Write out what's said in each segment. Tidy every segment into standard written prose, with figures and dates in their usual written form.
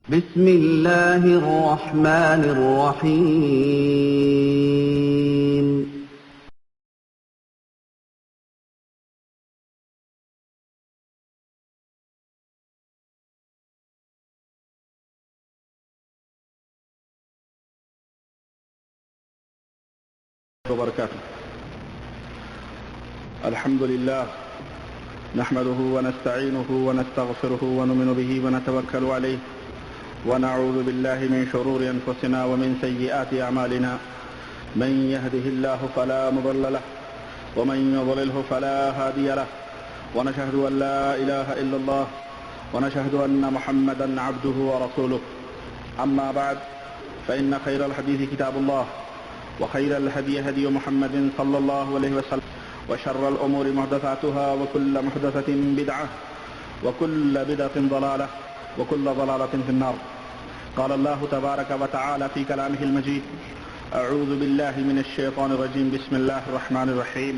بسم اللہ الرحمن الرحیم وبركاته. الحمد لله نحمده ونستعينه ونستغفره ونؤمن به ونتوكل عليه ونعوذ بالله من شرور أنفسنا ومن سيئات أعمالنا. من يهده الله فلا مضل له ومن يضلله فلا هادي له ونشهد أن لا إله إلا الله ونشهد أن محمدا عبده ورسوله. أما بعد فإن خير الحديث كتاب الله وخير الهدي هدي محمد صلى الله عليه وسلم وشر الأمور محدثاتها وكل محدثة بدعة وكل بدعة ضلالة وكل ضلالة في النار. قال الله تبارك وتعالى في كلامه المجيد: أعوذ بالله من الشيطان الرجيم. بسم الله الرحمن الرحيم.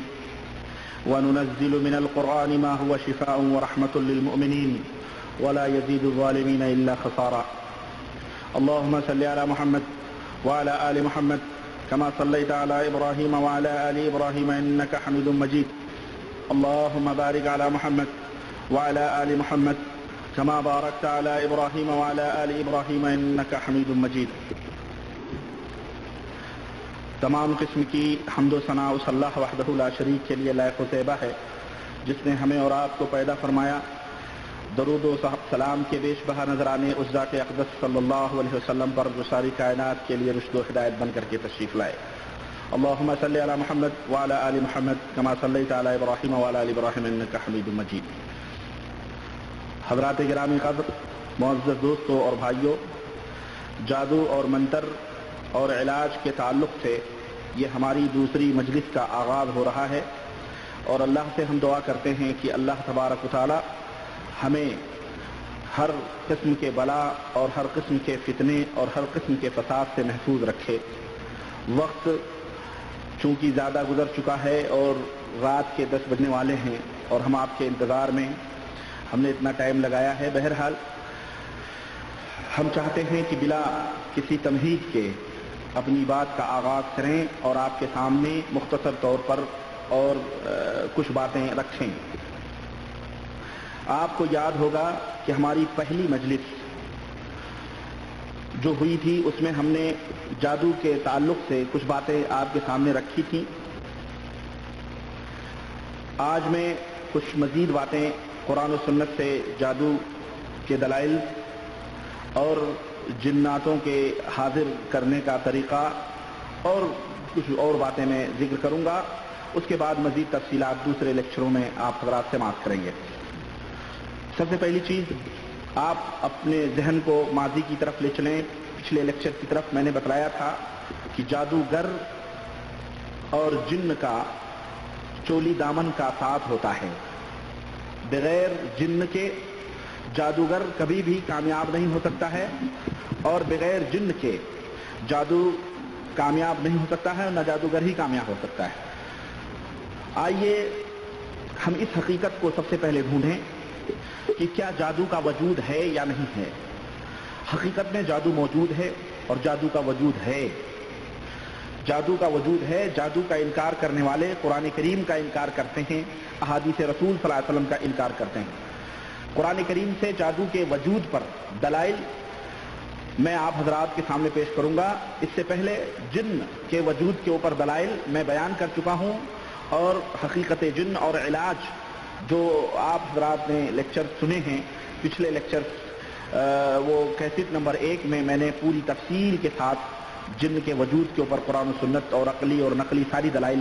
وننزل من القرآن ما هو شفاء ورحمة للمؤمنين ولا يزيد الظالمين إلا خسارا. اللهم صل على محمد وعلى آل محمد كما صليت على إبراهيم وعلى آل إبراهيم إنك حميد مجيد. اللهم بارك على محمد وعلى آل محمد كما باركت على إبراهيم وعلى آل إبراهيم إنك حميد مجيد. تمام قسم کی حمد و ثنا اس اللہ وحدہ لا شریک کے لیے لائق و طیبہ ہے جس نے ہمیں اور آپ کو پیدا فرمایا. درود و سلام کے بیش بہا نظرانے اس ذات اقدس صلی اللہ علیہ وسلم پر جو ساری کائنات کے لیے رشد و ہدایت بن کر کے تشریف لائے. اللہم صلی علی محمد وعلی آل محمد کما صلیت علی ابراہیم وعلی آل ابراہیم انک حمید مجید. حضرات گرامی قدر، معزز دوستوں اور بھائیوں، جادو اور منتر اور علاج کے تعلق سے یہ ہماری دوسری مجلس کا آغاز ہو رہا ہے، اور اللہ سے ہم دعا کرتے ہیں کہ اللہ تبارک و تعالی ہمیں ہر قسم کے بلا اور ہر قسم کے فتنے اور ہر قسم کے فساد سے محفوظ رکھے. وقت چونکہ زیادہ گزر چکا ہے اور رات کے 10 بجنے والے ہیں اور ہم آپ کے انتظار میں ہم نے اتنا ٹائم لگایا ہے. بہرحال ہم چاہتے ہیں کہ بلا کسی تمہید کے اپنی بات کا آغاز کریں اور آپ کے سامنے مختصر طور پر اور کچھ باتیں رکھیں. آپ کو یاد ہوگا کہ ہماری پہلی مجلس جو ہوئی تھی اس میں ہم نے جادو کے تعلق سے کچھ باتیں آپ کے سامنے رکھی تھیں. آج میں کچھ مزید باتیں قرآن و سنت سے جادو کے دلائل اور جناتوں کے حاضر کرنے کا طریقہ اور کچھ اور باتیں میں ذکر کروں گا. اس کے بعد مزید تفصیلات دوسرے لیکچروں میں آپ حضرات سے سماعت کریں گے. سب سے پہلی چیز، آپ اپنے ذہن کو ماضی کی طرف لے چلیں. پچھلے لیکچر کی طرف میں نے بتلایا تھا کہ جادوگر اور جن کا چولی دامن کا ساتھ ہوتا ہے. بغیر جن کے جادوگر کبھی بھی کامیاب نہیں ہو سکتا ہے اور بغیر جن کے جادو کامیاب نہیں ہو سکتا ہے اور نہ جادوگر ہی کامیاب ہو سکتا ہے. آئیے ہم اس حقیقت کو سب سے پہلے ڈھونڈیں کہ کیا جادو کا وجود ہے یا نہیں ہے. حقیقت میں جادو موجود ہے اور جادو کا وجود ہے. جادو کا وجود ہے. جادو کا انکار کرنے والے قرآن کریم کا انکار کرتے ہیں، احادیث رسول صلی اللہ علیہ وسلم کا انکار کرتے ہیں. قرآن کریم سے جادو کے وجود پر دلائل میں آپ حضرات کے سامنے پیش کروں گا. اس سے پہلے جن کے وجود کے اوپر دلائل میں بیان کر چکا ہوں اور حقیقت جن اور علاج جو آپ حضرات نے لیکچر سنے ہیں. پچھلے لیکچر وہ کیسٹ نمبر 1 میں نے پوری تفصیل کے ساتھ جن کے وجود کے اوپر قرآن و سنت اور عقلی اور نقلی سارے دلائل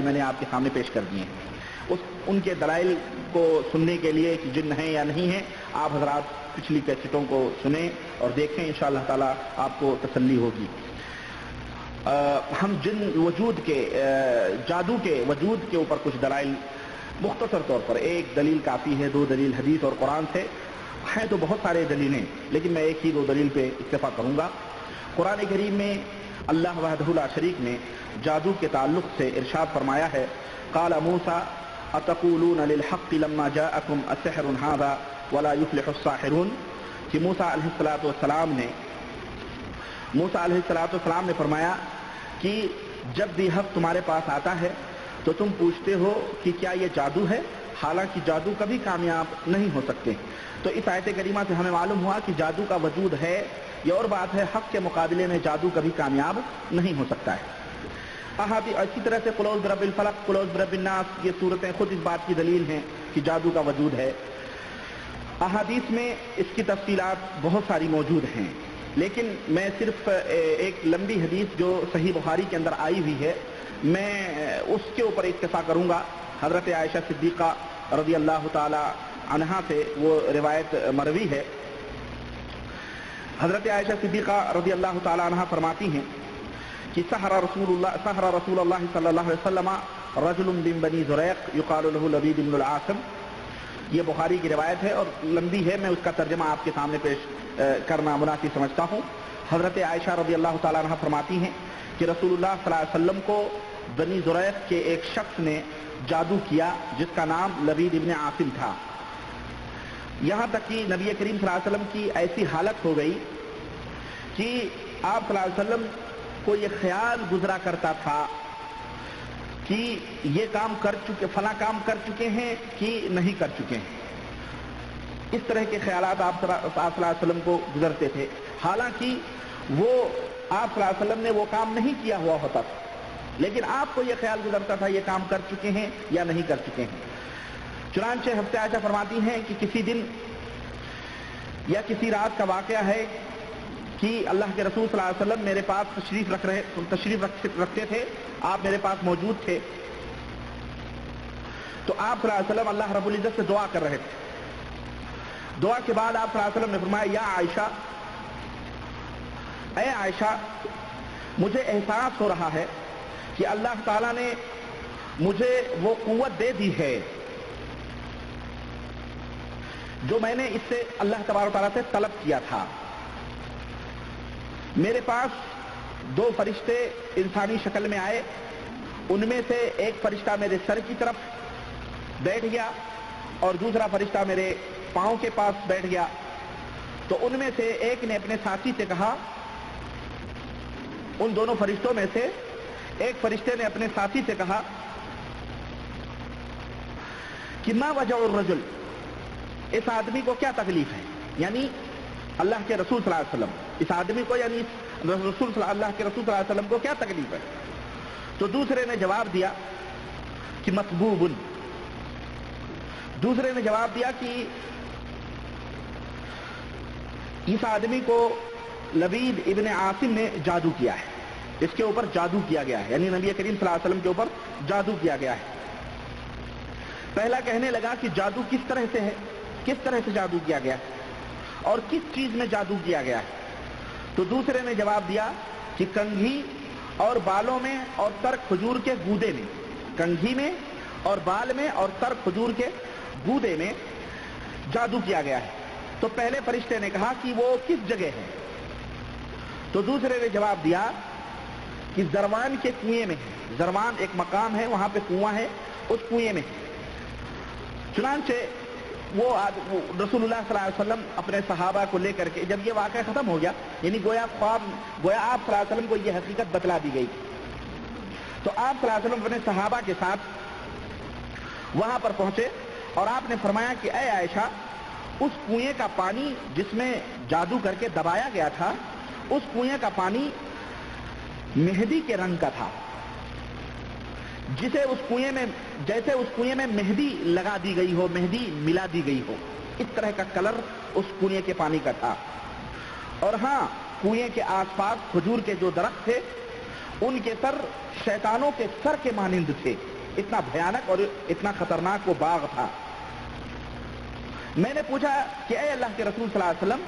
میں نے آپ کے سامنے پیش کر دیے ہیں. ان کے دلائل کو سننے کے لیے کہ جن ہیں یا نہیں ہیں آپ حضرات پچھلی کیسٹوں کو سنیں اور دیکھیں، انشاءاللہ تعالی آپ کو تسلی ہوگی. ہم جن وجود کے جادو کے وجود کے اوپر کچھ دلائل مختصر طور پر، ایک دلیل کافی ہے، 2 دلیل حدیث اور قرآن سے ہیں تو بہت سارے دلیلیں، لیکن میں ایک ہی 2 دلیل پہ اکتفا کروں گا. قرآن کریم میں اللہ وحدہ لا شریک نے جادو کے تعلق سے ارشاد فرمایا ہے: قال موسیٰ اتقولون للحق لما جاءکم السحر هذا ولا يفلح الساحرون. کہ موسیٰ علیہ السلام نے فرمایا کہ جب بھی حق تمہارے پاس آتا ہے تو تم پوچھتے ہو کہ کیا یہ جادو ہے، حالانکہ جادو کبھی کامیاب نہیں ہو سکتے۔ تو اس آیت کریمہ سے ہمیں معلوم ہوا کہ جادو کا وجود ہے، یہ اور بات ہے حق کے مقابلے میں جادو کبھی کامیاب نہیں ہو سکتا ہے۔ اسی طرح سے قل اعوذ برب الفلق، قل اعوذ برب الناس، یہ صورتیں خود اس بات کی دلیل ہیں کہ جادو کا وجود ہے۔ احادیث میں اس کی تفصیلات بہت ساری موجود ہیں، لیکن میں صرف ایک لمبی حدیث جو صحیح بخاری کے اندر آئی ہوئی ہے میں اس کے اوپر اکتفا کروں گا۔ حضرت عائشہ صدیقہ رضی اللہ تعالی عنہا سے وہ روایت مروی ہے۔ حضرت عائشہ صدیقہ رضی اللہ تعالی عنہا فرماتی ہیں کہ سحر رسول اللہ صلی اللہ علیہ وسلم رجل من بنی زریق یقال له لبید بن العاصم، یہ بخاری کی روایت ہے اور لمبی ہے، میں اس کا ترجمہ آپ کے سامنے پیش کرنا مناسب سمجھتا ہوں۔ حضرت عائشہ رضی اللہ تعالی عنہ فرماتی ہیں کہ رسول اللہ صلی اللہ علیہ وسلم کو بنی زریق کے ایک شخص نے جادو کیا جس کا نام لبید ابن عاصم تھا، یہاں تک کہ نبی کریم صلی اللہ علیہ وسلم کی ایسی حالت ہو گئی کہ آپ صلی اللہ علیہ وسلم کو یہ خیال گزرا کرتا تھا کہ یہ کام کر چکے، فلاں کام کر چکے ہیں کہ نہیں کر چکے ہیں، اس طرح کے خیالات آپ صلی اللہ علیہ وسلم کو گزرتے تھے، حالانکہ وہ آپ صلی اللہ علیہ وسلم نے وہ کام نہیں کیا ہوا ہوتا تھا، لیکن آپ کو یہ خیال گزرتا تھا یہ کام کر چکے ہیں یا نہیں کر چکے ہیں۔ چنانچہ حضرت عائشہ فرماتی ہیں کہ کسی دن یا کسی رات کا واقعہ ہے کہ اللہ کے رسول صلی اللہ علیہ وسلم میرے پاس تشریف رکھتے تھے، آپ میرے پاس موجود تھے، تو آپ صلی اللہ علیہ وسلم اللہ رب العزت سے دعا کر رہے تھے۔ دعا کے بعد آپ صلی اللہ علیہ وسلم نے فرمایا یا عائشہ، اے عائشہ، مجھے احساس ہو رہا ہے کہ اللہ تعالیٰ نے مجھے وہ قوت دے دی ہے جو میں نے اس سے اللہ تبارک و تعالیٰ سے طلب کیا تھا۔ میرے پاس دو فرشتے انسانی شکل میں آئے، ان میں سے ایک فرشتہ میرے سر کی طرف بیٹھ گیا اور دوسرا فرشتہ میرے پاؤں کے پاس بیٹھ گیا، تو ان میں سے ایک نے اپنے ساتھی سے کہا، ان دونوں فرشتوں میں سے ایک فرشتے نے اپنے ساتھی سے کہا کہ ما وجع الرجل، اس آدمی کو کیا تکلیف ہے، یعنی اللہ کے رسول صلی اللہ علیہ وسلم، اس آدمی کو یعنی اللہ کے رسول صلی اللہ علیہ وسلم کو کیا تکلیف ہے؟ تو دوسرے نے جواب دیا کہ مطبوب، دوسرے نے جواب دیا کہ اس آدمی کو لبید ابن عاصم نے جادو کیا ہے، اس کے اوپر جادو کیا گیا ہے، یعنی نبی کریم صلی اللہ علیہ وسلم کے اوپر جادو کیا گیا ہے۔ پہلا کہنے لگا کہ جادو کس طرح سے ہے، کس طرح سے جادو کیا گیا ہے اور کس چیز میں جادو کیا گیا ہے؟ تو دوسرے نے جواب دیا کہ کنگھی اور بالوں میں اور تر کھجور کے گودے میں، کنگھی میں اور بال میں اور تر کھجور کے گودے میں جادو کیا گیا ہے۔ تو پہلے فرشتے نے کہا کہ وہ کس جگہ ہے؟ تو دوسرے نے جواب دیا کہ زروان کے کنویں میں ہے، زروان ایک مقام ہے، وہاں پہ کنواں ہے، اس کنویں میں۔ چنانچہ وہ رسول اللہ صلی اللہ علیہ وسلم اپنے صحابہ کو لے کر کے، جب یہ واقعہ ختم ہو گیا، یعنی گویا آپ صلی اللہ علیہ وسلم کو یہ حقیقت بتلا دی گئی، تو آپ صلی اللہ علیہ وسلم اپنے صحابہ کے ساتھ وہاں پر پہنچے اور آپ نے فرمایا کہ اے عائشہ، اس کنویں کا پانی جس میں جادو کر کے دبایا گیا تھا، اس کنویں کا پانی مہندی کے رنگ کا تھا، جسے اس کنویں میں، جیسے اس کنویں میں مہندی لگا دی گئی ہو، مہندی ملا دی گئی ہو، اس طرح کا کلر اس کنویں کے پانی کا تھا۔ اور ہاں، کنویں کے آس پاس کھجور کے جو درخت تھے ان کے سر شیطانوں کے سر کے مانند تھے، اتنا بھیانک اور اتنا خطرناک وہ باغ تھا۔ میں نے پوچھا کہ اے اللہ کے رسول صلی اللہ علیہ وسلم،